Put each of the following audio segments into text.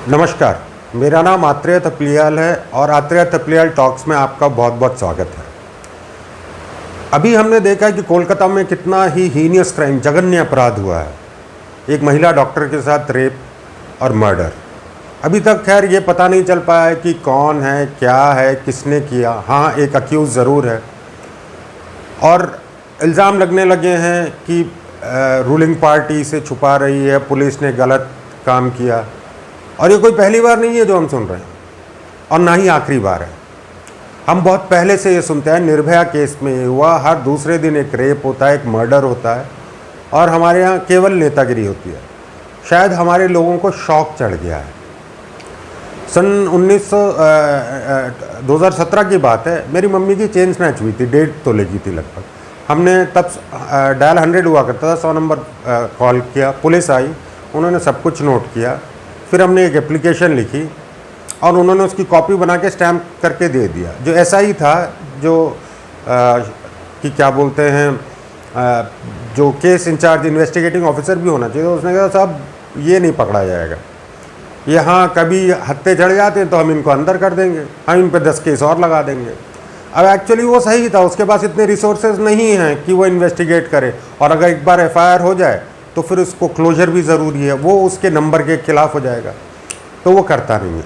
नमस्कार, मेरा नाम आत्रेय थपलियाल है और आत्रेय थपलियाल टॉक्स में आपका बहुत बहुत स्वागत है। अभी हमने देखा है कि कोलकाता में कितना ही हीनियस क्राइम, जघन्य अपराध हुआ है। एक महिला डॉक्टर के साथ रेप और मर्डर। अभी तक खैर ये पता नहीं चल पाया है कि कौन है, क्या है, किसने किया। हाँ, एक अक्यूज़ ज़रूर है और इल्ज़ाम लगने लगे हैं कि रूलिंग पार्टी से छुपा रही है, पुलिस ने गलत काम किया। और ये कोई पहली बार नहीं है जो हम सुन रहे हैं और ना ही आखिरी बार है। हम बहुत पहले से ये सुनते हैं, निर्भया केस में ये हुआ, हर दूसरे दिन एक रेप होता है, एक मर्डर होता है और हमारे यहाँ केवल नेतागिरी होती है। शायद हमारे लोगों को शौक चढ़ गया है। सन 2017 की बात है, मेरी मम्मी की चेन स्नैच हुई थी, 1.5 तोले की थी लगभग। हमने तब डायल 100 हुआ करता था, 100 नंबर कॉल किया, पुलिस आई, उन्होंने सब कुछ नोट किया। फिर हमने एक एप्लीकेशन लिखी और उन्होंने उसकी कॉपी बना के स्टैम्प करके दे दिया। जो एसआई था, जो कि क्या बोलते हैं, जो केस इंचार्ज इन्वेस्टिगेटिंग ऑफिसर भी होना चाहिए, तो उसने कहा साहब ये नहीं पकड़ा जाएगा, यहाँ कभी हत्थे चढ़ जाते हैं तो हम इनको अंदर कर देंगे, हम इन पर 10 केस और लगा देंगे। अब एक्चुअली वो सही था, उसके पास इतने रिसोर्सेज नहीं हैं कि वो इन्वेस्टिगेट करे, और अगर एक बार एफआईआर हो जाए तो फिर उसको क्लोजर भी ज़रूरी है, वो उसके नंबर के खिलाफ हो जाएगा, तो वो करता नहीं है।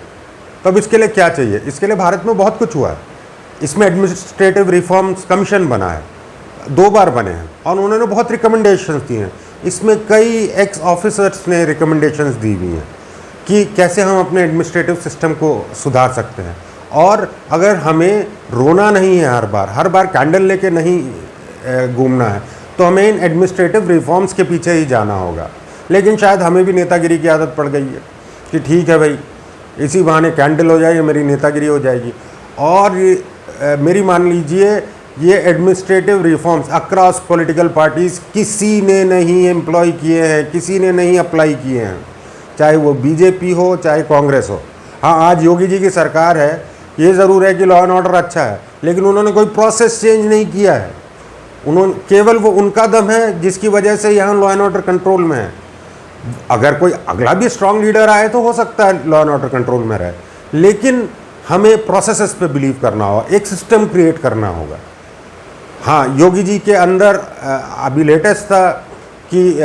तो अब इसके लिए क्या चाहिए? इसके लिए भारत में बहुत कुछ हुआ है। इसमें एडमिनिस्ट्रेटिव रिफॉर्म्स कमीशन बना है, 2 बार बने हैं और उन्होंने बहुत रिकमेंडेशंस दी हैं। इसमें कई एक्स ऑफिसर्स ने रिकमेंडेशंस दी हुई हैं कि कैसे हम अपने एडमिनिस्ट्रेटिव सिस्टम को सुधार सकते हैं। और अगर हमें रोना नहीं है, हर बार कैंडल लेके नहीं घूमना है, तो हमें इन एडमिनिस्ट्रेटिव रिफॉर्म्स के पीछे ही जाना होगा। लेकिन शायद हमें भी नेतागिरी की आदत पड़ गई है कि ठीक है भाई, इसी बहाने कैंडल हो जाएगी, मेरी नेतागिरी हो जाएगी। और मेरी मान लीजिए, ये administrative reforms across political parties किसी ने नहीं एम्प्लॉय किए हैं, किसी ने नहीं अप्लाई किए हैं, चाहे वो बीजेपी हो चाहे कांग्रेस हो। हाँ, आज योगी जी की सरकार है, ये ज़रूर है कि लॉ एंड ऑर्डर अच्छा है, लेकिन उन्होंने कोई प्रोसेस चेंज नहीं किया है। उन्होंने केवल वो उनका दम है जिसकी वजह से यहाँ लॉ एंड ऑर्डर कंट्रोल में है। अगर कोई अगला भी स्ट्रांग लीडर आए तो हो सकता है लॉ एंड ऑर्डर कंट्रोल में रहे, लेकिन हमें प्रोसेसेस पे बिलीव करना होगा, एक सिस्टम क्रिएट करना होगा। हाँ, योगी जी के अंदर अभी लेटेस्ट था कि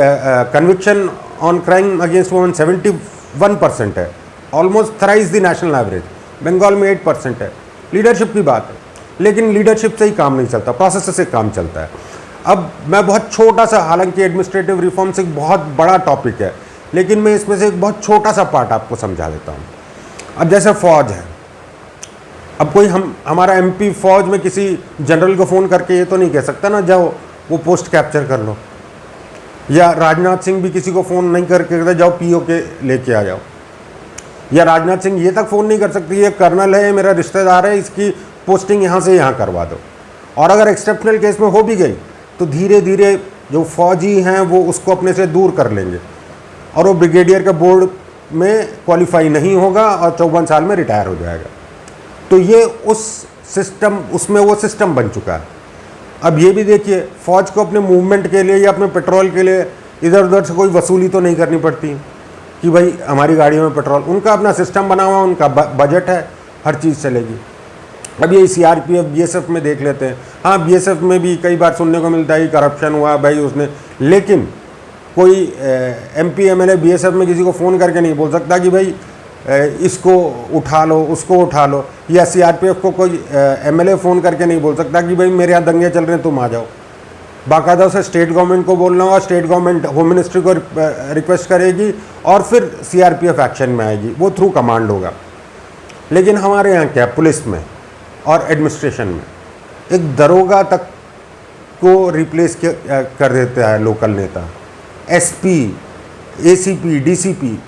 conviction on crime against women 71% है, almost thrice the national average. Bengal में 8% है। लीडरशिप की बात है, लेकिन लीडरशिप से ही काम नहीं चलता, प्रोसेस से काम चलता है। अब मैं बहुत छोटा सा, हालांकि एडमिनिस्ट्रेटिव रिफॉर्म्स एक बहुत बड़ा टॉपिक है, लेकिन मैं इसमें से एक बहुत छोटा सा पार्ट आपको समझा देता हूँ। अब जैसे फौज है, अब कोई हमारा एमपी फौज में किसी जनरल को फ़ोन करके ये तो नहीं कह सकता ना, जाओ वो पोस्ट कैप्चर कर लो, या राजनाथ सिंह भी किसी को फ़ोन नहीं करके कहते जाओ पीओ के लेके आ जाओ, या राजनाथ सिंह ये तक फ़ोन नहीं कर सकते ये कर्नल है, मेरा रिश्तेदार है, इसकी पोस्टिंग यहाँ से यहाँ करवा दो। और अगर एक्सेप्शनल केस में हो भी गई तो धीरे धीरे जो फौजी हैं वो उसको अपने से दूर कर लेंगे और वो ब्रिगेडियर के बोर्ड में क्वालिफाई नहीं होगा और 54 साल में रिटायर हो जाएगा। तो ये उस सिस्टम, उसमें वो सिस्टम बन चुका है। अब ये भी देखिए, फ़ौज को अपने मूवमेंट के लिए या अपने पेट्रोल के लिए इधर उधर से कोई वसूली तो नहीं करनी पड़ती कि भाई हमारी गाड़ियों में पेट्रोल, उनका अपना सिस्टम बना हुआ, उनका बजट है, हर चीज़ चलेगी। अब ये सीआरपीएफ बीएसएफ में देख लेते हैं। हाँ, बीएसएफ में भी कई बार सुनने को मिलता है करप्शन हुआ भाई उसने, लेकिन कोई एमपी एमएलए बीएसएफ में किसी को फ़ोन करके नहीं बोल सकता कि भाई इसको उठा लो, उसको उठा लो, या सीआरपीएफ को कोई एमएलए फ़ोन करके नहीं बोल सकता कि भाई मेरे यहाँ दंगे चल रहे हैं तुम आ जाओ। बाकायदा उसे स्टेट गवर्नमेंट को बोलना होगा, स्टेट गवर्नमेंट होम मिनिस्ट्री को रिक्वेस्ट करेगी और फिर सीआरपीएफ एक्शन में आएगी, वो थ्रू कमांड होगा। लेकिन हमारे यहाँ क्या, पुलिस में और एडमिनिस्ट्रेशन में एक दरोगा तक को रिप्लेस कर देता है लोकल नेता। एसपी, एसीपी, डीसीपी,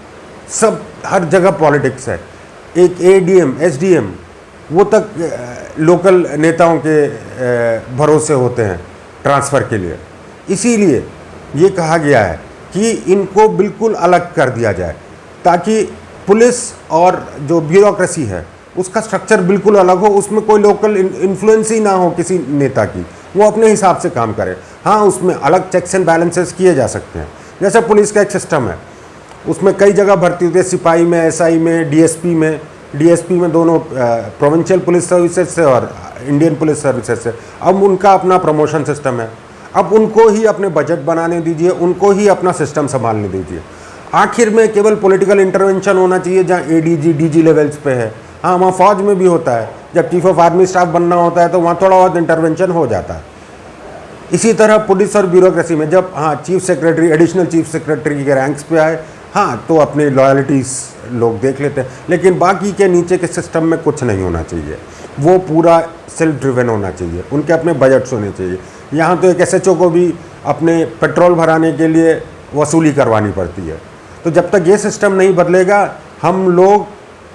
सब हर जगह पॉलिटिक्स है। एक एडीएम, एसडीएम, वो तक लोकल नेताओं के भरोसे होते हैं ट्रांसफ़र के लिए। इसीलिए ये कहा गया है कि इनको बिल्कुल अलग कर दिया जाए, ताकि पुलिस और जो ब्यूरोक्रेसी है उसका स्ट्रक्चर बिल्कुल अलग हो, उसमें कोई लोकल इन्फ्लुएंस ही ना हो किसी नेता की, वो अपने हिसाब से काम करे। हाँ, उसमें अलग चेक्स एंड बैलेंसेस किए जा सकते हैं। जैसे पुलिस का एक सिस्टम है, उसमें कई जगह भर्ती होती है, सिपाही में, एसआई में, डीएसपी में दोनों प्रोविंशियल पुलिस सर्विसेज से और इंडियन पुलिस सर्विसेज से। अब उनका अपना प्रमोशन सिस्टम है, अब उनको ही अपने बजट बनाने दीजिए, उनको ही अपना सिस्टम संभालने दीजिए। आखिर में केवल पॉलिटिकल इंटरवेंशन होना चाहिए जहाँ एडीजी डीजी लेवल्स पे है। हाँ, वहाँ फौज में भी होता है, जब चीफ ऑफ आर्मी स्टाफ बनना होता है तो वहाँ थोड़ा बहुत इंटरवेंशन हो जाता है। इसी तरह पुलिस और ब्यूरोक्रेसी में जब chief secretary, additional chief secretary के रैंक्स पे आए, तो अपनी लॉयल्टीज लोग देख लेते हैं, लेकिन बाकी के नीचे के सिस्टम में कुछ नहीं होना चाहिए। वो पूरा सेल्फ ड्रिवन होना चाहिए, उनके अपने बजट्स होने चाहिए। यहाँ तो एक एसएचओ को भी अपने पेट्रोल भराने के लिए वसूली करवानी पड़ती है। तो जब तक ये सिस्टम नहीं बदलेगा, हम लोग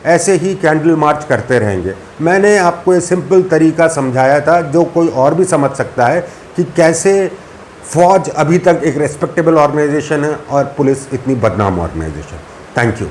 ऐसे ही कैंडल मार्च करते रहेंगे। मैंने आपको एक सिंपल तरीका समझाया था जो कोई और भी समझ सकता है कि कैसे फौज अभी तक एक रेस्पेक्टेबल ऑर्गेनाइजेशन है और पुलिस इतनी बदनाम ऑर्गेनाइजेशन। Thank you.